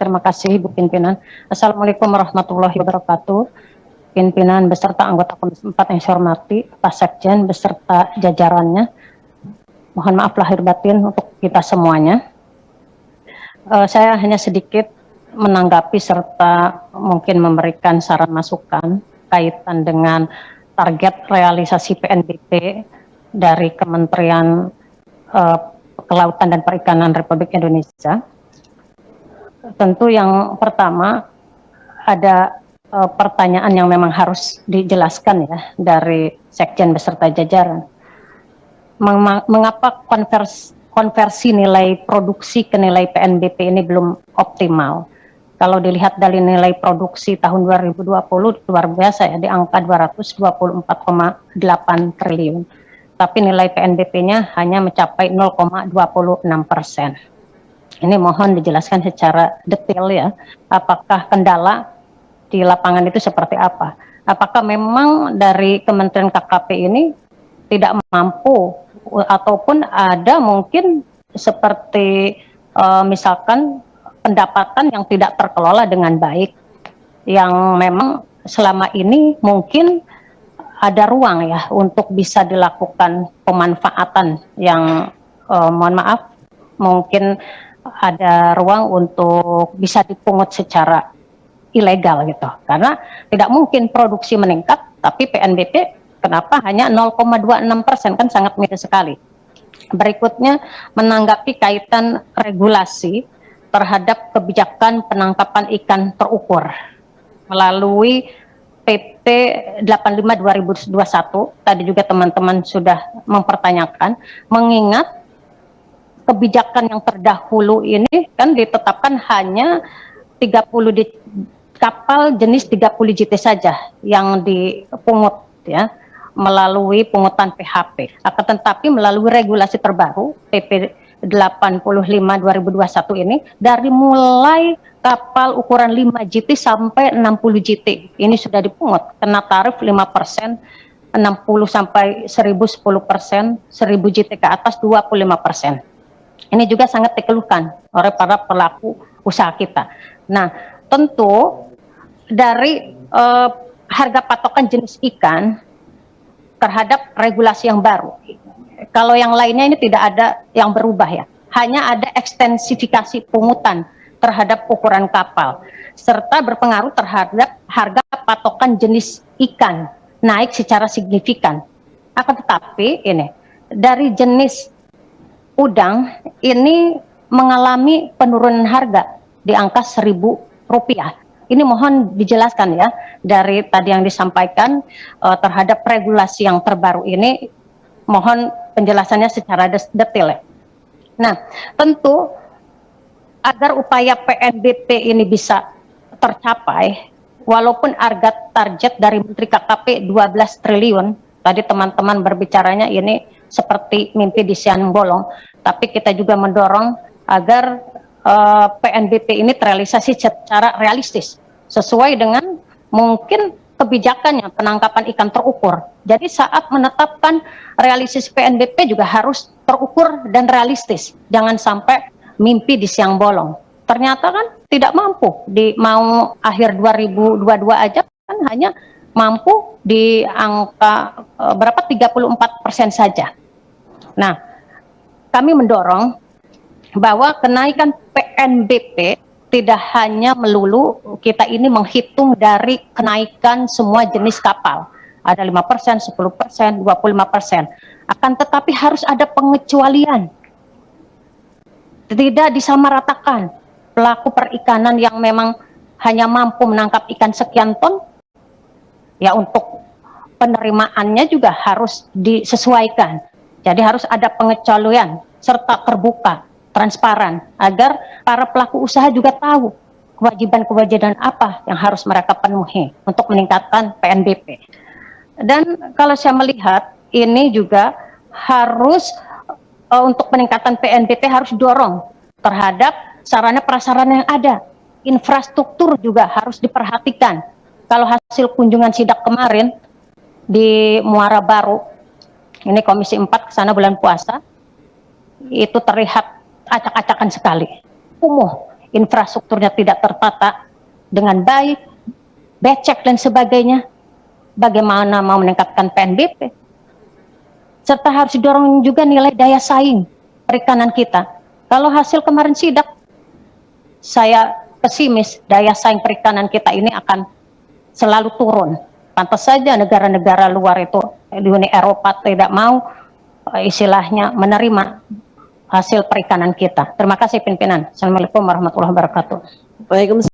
Terima kasih Ibu Pimpinan. Assalamualaikum warahmatullahi wabarakatuh. Pimpinan beserta anggota Komisi 4 yang saya hormati, Pak Sekjen beserta jajarannya. Mohon maaf lahir batin untuk kita semuanya. Saya hanya sedikit menanggapi serta mungkin memberikan saran masukan kaitan dengan target realisasi PNBP dari Kementerian Kelautan dan Perikanan Republik Indonesia. Tentu yang pertama ada pertanyaan yang memang harus dijelaskan ya dari Sekjen beserta jajaran. Mengapa konversi nilai produksi ke nilai PNBP ini belum optimal? Kalau dilihat dari nilai produksi tahun 2020 luar biasa ya, di angka 224,8 triliun. Tapi nilai PNBP-nya hanya mencapai 0,26%. Ini mohon dijelaskan secara detail ya, apakah kendala di lapangan itu seperti apa? Apakah memang dari Kementerian KKP ini tidak mampu ataupun ada mungkin seperti misalkan pendapatan yang tidak terkelola dengan baik, yang memang selama ini mungkin ada ruang ya untuk bisa dilakukan pemanfaatan yang mohon maaf mungkin ada ruang untuk bisa dipungut secara ilegal gitu, karena tidak mungkin produksi meningkat tapi PNBP kenapa hanya 0,26%, kan sangat minim sekali. Berikutnya menanggapi kaitan regulasi terhadap kebijakan penangkapan ikan terukur melalui PP 85 2021, tadi juga teman-teman sudah mempertanyakan, mengingat kebijakan yang terdahulu ini kan ditetapkan hanya 30 kapal jenis 30 JT saja yang dipungut ya melalui pungutan PHP. Akan tetapi melalui regulasi terbaru PP 85 2021 ini dari mulai kapal ukuran 5 JT sampai 60 JT ini sudah dipungut, kena tarif 5%, 60 sampai 1000 10%, 1000 JT ke atas 25%. Ini juga sangat dikeluhkan oleh para pelaku usaha kita. Nah, tentu dari harga patokan jenis ikan terhadap regulasi yang baru. Kalau yang lainnya ini tidak ada yang berubah ya. Hanya ada ekstensifikasi pungutan terhadap ukuran kapal serta berpengaruh terhadap harga patokan jenis ikan naik secara signifikan. Akan tetapi ini dari jenis udang ini mengalami penurunan harga di angka Rp1.000. Ini mohon dijelaskan ya dari tadi yang disampaikan terhadap regulasi yang terbaru ini, mohon penjelasannya secara detail ya. Nah, tentu agar upaya PNBP ini bisa tercapai, walaupun harga target dari Menteri KKP 12 triliun, tadi teman-teman berbicaranya ini seperti mimpi di siang bolong, tapi kita juga mendorong agar PNBP ini terrealisasi secara realistis sesuai dengan mungkin kebijakannya penangkapan ikan terukur. Jadi saat menetapkan realisasi PNBP juga harus terukur dan realistis, jangan sampai mimpi di siang bolong. Ternyata kan tidak mampu, di mau akhir 2022 aja kan hanya mampu di angka berapa 34% saja. Nah, kami mendorong bahwa kenaikan PNBP tidak hanya melulu kita ini menghitung dari kenaikan semua jenis kapal. Ada 5%, 10%, 25%. Akan tetapi harus ada pengecualian. Tidak disamaratakan. Pelaku perikanan yang memang hanya mampu menangkap ikan sekian ton, ya untuk penerimaannya juga harus disesuaikan. Jadi harus ada pengecualian serta terbuka, transparan, agar para pelaku usaha juga tahu kewajiban-kewajiban apa yang harus mereka penuhi untuk meningkatkan PNBP. Dan kalau saya melihat ini juga harus untuk peningkatan PNBP harus dorong terhadap sarana prasarana yang ada. Infrastruktur juga harus diperhatikan. Kalau hasil kunjungan sidak kemarin di Muara Baru, ini Komisi 4 ke sana bulan puasa, itu terlihat acak-acakan sekali, kumuh. infrastrukturnya tidak tertata dengan baik, becek dan sebagainya, bagaimana mau meningkatkan PNBP? Serta harus didorong juga nilai daya saing perikanan kita. Kalau hasil kemarin sidak, saya pesimis daya saing perikanan kita ini akan selalu turun. Pantas saja negara-negara luar itu di Uni Eropa tidak mau istilahnya menerima hasil perikanan kita. Terima kasih pimpinan. Assalamualaikum warahmatullahi wabarakatuh. Waalaikumsalam.